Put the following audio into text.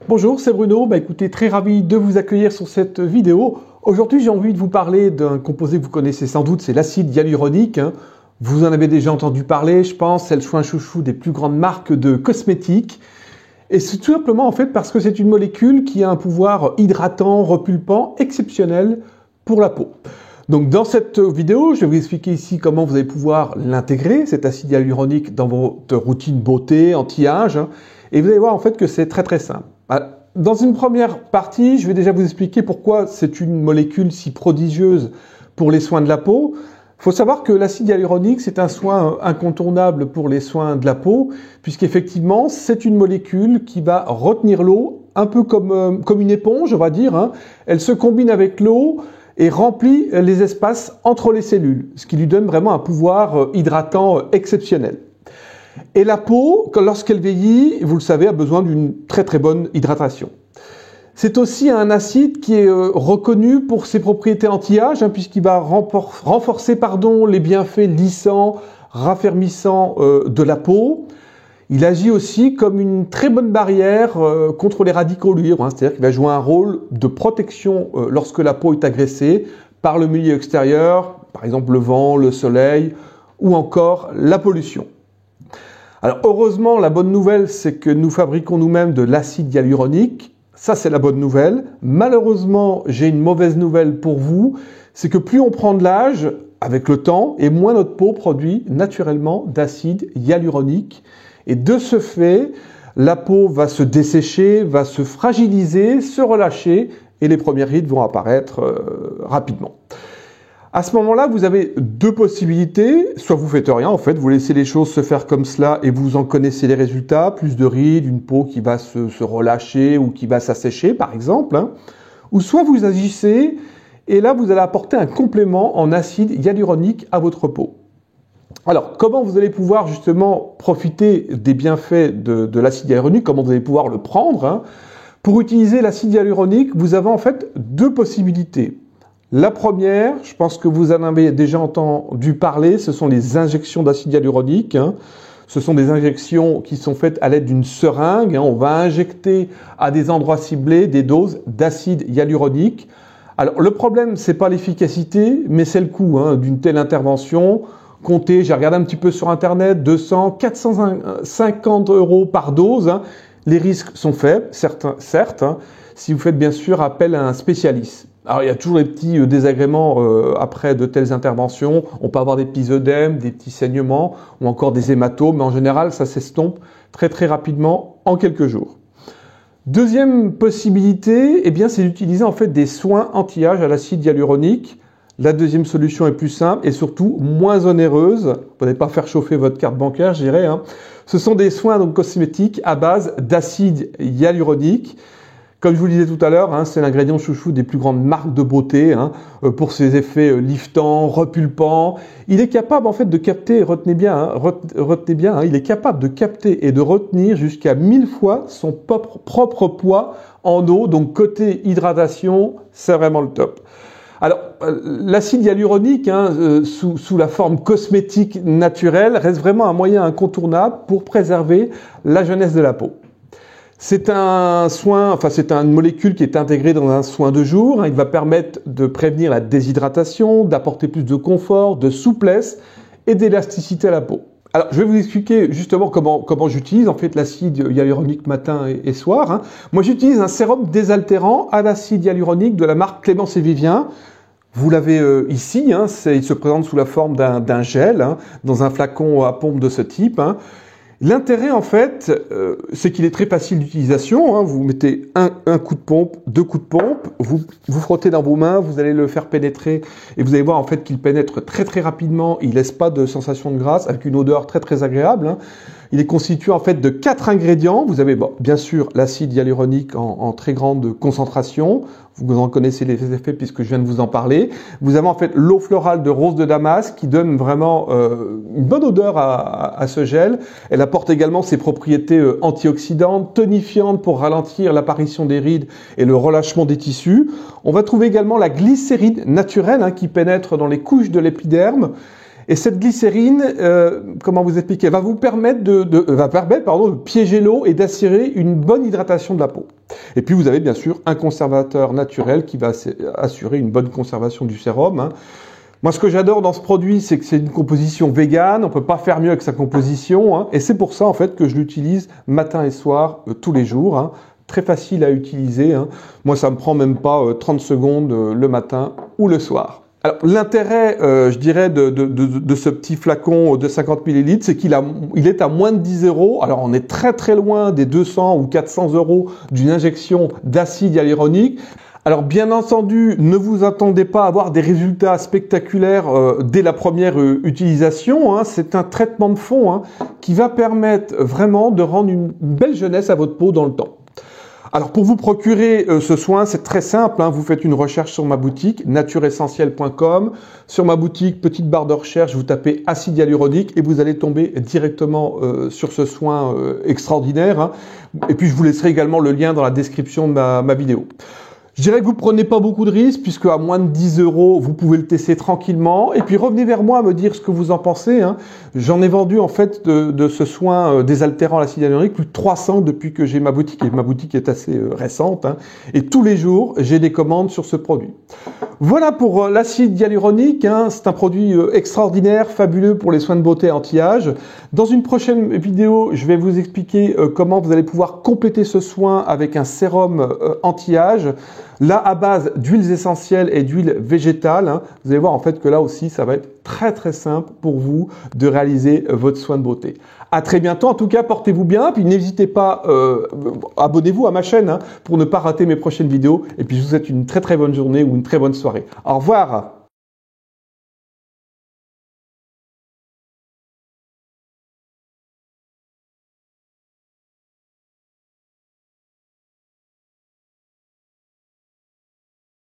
Bonjour, c'est Bruno. Écoutez, très ravi de vous accueillir sur cette vidéo. Aujourd'hui, j'ai envie de vous parler d'un composé que vous connaissez sans doute, c'est l'acide hyaluronique. Vous en avez déjà entendu parler, je pense, c'est le choix chouchou des plus grandes marques de cosmétiques. Et c'est tout simplement en fait parce que c'est une molécule qui a un pouvoir hydratant, repulpant, exceptionnel pour la peau. Donc dans cette vidéo, je vais vous expliquer ici comment vous allez pouvoir l'intégrer, cet acide hyaluronique, dans votre routine beauté, anti-âge. Et vous allez voir en fait que c'est très simple. Dans une première partie, je vais déjà vous expliquer pourquoi c'est une molécule si prodigieuse pour les soins de la peau. Il faut savoir que l'acide hyaluronique, c'est un soin incontournable pour les soins de la peau, puisqu'effectivement, c'est une molécule qui va retenir l'eau, un peu comme une éponge, on va dire. Elle se combine avec l'eau et remplit les espaces entre les cellules, ce qui lui donne vraiment un pouvoir hydratant exceptionnel. Et la peau, lorsqu'elle vieillit, vous le savez, a besoin d'une très bonne hydratation. C'est aussi un acide qui est reconnu pour ses propriétés anti-âge, puisqu'il va renforcer les bienfaits lissants, raffermissants de la peau. Il agit aussi comme une très bonne barrière contre les radicaux libres, c'est-à-dire qu'il va jouer un rôle de protection lorsque la peau est agressée par le milieu extérieur, par exemple le vent, le soleil ou encore la pollution. Alors heureusement, la bonne nouvelle, c'est que nous fabriquons nous-mêmes de l'acide hyaluronique. Ça, c'est la bonne nouvelle. Malheureusement, j'ai une mauvaise nouvelle pour vous, c'est que plus on prend de l'âge avec le temps, et moins notre peau produit naturellement d'acide hyaluronique. Et de ce fait, la peau va se dessécher, va se fragiliser, se relâcher, et les premières rides vont apparaître rapidement. À ce moment-là, vous avez deux possibilités. Soit vous faites rien, en fait, vous laissez les choses se faire comme cela et vous en connaissez les résultats. Plus de rides, une peau qui va se relâcher ou qui va s'assécher, par exemple. Ou soit vous agissez et là, vous allez apporter un complément en acide hyaluronique à votre peau. Alors, comment vous allez pouvoir justement profiter des bienfaits de l'acide hyaluronique? Comment vous allez pouvoir le prendre? Pour utiliser l'acide hyaluronique, vous avez en fait deux possibilités. La première, je pense que vous en avez déjà entendu parler, ce sont les injections d'acide hyaluronique. Ce sont des injections qui sont faites à l'aide d'une seringue. On va injecter à des endroits ciblés des doses d'acide hyaluronique. Alors le problème, c'est pas l'efficacité, mais c'est le coût d'une telle intervention. Comptez, j'ai regardé un petit peu sur Internet, 200, 450 € par dose. Les risques sont faibles, certes, si vous faites bien sûr appel à un spécialiste. Alors il y a toujours des petits désagréments après de telles interventions. On peut avoir des petits œdèmes, des petits saignements ou encore des hématomes, mais en général ça s'estompe très rapidement en quelques jours. Deuxième possibilité, c'est d'utiliser en fait des soins anti-âge à l'acide hyaluronique. La deuxième solution est plus simple et surtout moins onéreuse. Vous n'allez pas faire chauffer votre carte bancaire, je dirais. Ce sont des soins cosmétiques à base d'acide hyaluronique. Comme je vous le disais tout à l'heure, c'est l'ingrédient chouchou des plus grandes marques de beauté pour ses effets liftants, repulpants. Il est capable en fait de capter, retenez bien, il est capable de capter et de retenir jusqu'à 1000 fois son propre poids en eau. Donc côté hydratation, c'est vraiment le top. Alors, l'acide hyaluronique, sous la forme cosmétique naturelle, reste vraiment un moyen incontournable pour préserver la jeunesse de la peau. C'est une molécule qui est intégrée dans un soin de jour. Il va permettre de prévenir la déshydratation, d'apporter plus de confort, de souplesse et d'élasticité à la peau. Alors, je vais vous expliquer justement comment j'utilise en fait l'acide hyaluronique matin et soir. Moi, j'utilise un sérum désaltérant à l'acide hyaluronique de la marque Clémence et Vivien. Vous l'avez ici, il se présente sous la forme d'un gel, dans un flacon à pompe de ce type. L'intérêt, en fait, c'est qu'il est très facile d'utilisation. Vous mettez un coup de pompe, deux coups de pompe, vous frottez dans vos mains, vous allez le faire pénétrer et vous allez voir en fait qu'il pénètre très rapidement. Il laisse pas de sensation de grasse avec une odeur très agréable. Il est constitué en fait de 4 ingrédients. Vous avez bien sûr l'acide hyaluronique en très grande concentration. Vous en connaissez les effets puisque je viens de vous en parler. Vous avez en fait l'eau florale de rose de Damas qui donne vraiment une bonne odeur à ce gel. Elle apporte également ses propriétés antioxydantes, tonifiantes pour ralentir l'apparition des rides et le relâchement des tissus. On va trouver également la glycérine naturelle qui pénètre dans les couches de l'épiderme Et cette glycérine, comment vous expliquer, va vous permettre de piéger l'eau et d'assurer une bonne hydratation de la peau. Et puis vous avez bien sûr un conservateur naturel qui va assurer une bonne conservation du sérum, hein. Moi, ce que j'adore dans ce produit, c'est que c'est une composition végane. On peut pas faire mieux avec sa composition, hein. Et c'est pour ça, en fait, que je l'utilise matin et soir, tous les jours, hein. Très facile à utiliser, hein. Moi, ça me prend même pas 30 secondes le matin ou le soir. Alors, l'intérêt, je dirais, de ce petit flacon de 50 ml, c'est qu'il est à moins de 10 €. Alors, on est très très loin des 200 ou 400 € d'une injection d'acide hyaluronique. Alors bien entendu, ne vous attendez pas à avoir des résultats spectaculaires dès la première utilisation, hein. C'est un traitement de fond, hein, qui va permettre vraiment de rendre une belle jeunesse à votre peau dans le temps. Alors pour vous procurer ce soin, c'est très simple, hein. Vous faites une recherche sur ma boutique, natureessentielle.com. Sur ma boutique, petite barre de recherche, vous tapez acide hyaluronique et vous allez tomber directement sur ce soin extraordinaire, hein. Et puis je vous laisserai également le lien dans la description de ma vidéo. Je dirais que vous prenez pas beaucoup de risques puisque à moins de 10 €, vous pouvez le tester tranquillement. Et puis revenez vers moi à me dire ce que vous en pensez, hein. J'en ai vendu en fait de ce soin désaltérant l'acide hyaluronique plus de 300 depuis que j'ai ma boutique. Et ma boutique est assez récente, hein. Et tous les jours, j'ai des commandes sur ce produit. Voilà pour l'acide hyaluronique, hein. C'est un produit extraordinaire, fabuleux pour les soins de beauté anti-âge. Dans une prochaine vidéo, je vais vous expliquer comment vous allez pouvoir compléter ce soin avec un sérum anti-âge. Là, à base d'huiles essentielles et d'huiles végétales, hein. Vous allez voir en fait que là aussi, ça va être très très simple pour vous de réaliser votre soin de beauté. À très bientôt. En tout cas, portez-vous bien. Puis n'hésitez pas, abonnez-vous à ma chaîne, hein, pour ne pas rater mes prochaines vidéos. Et puis je vous souhaite une très très bonne journée ou une très bonne soirée. Au revoir.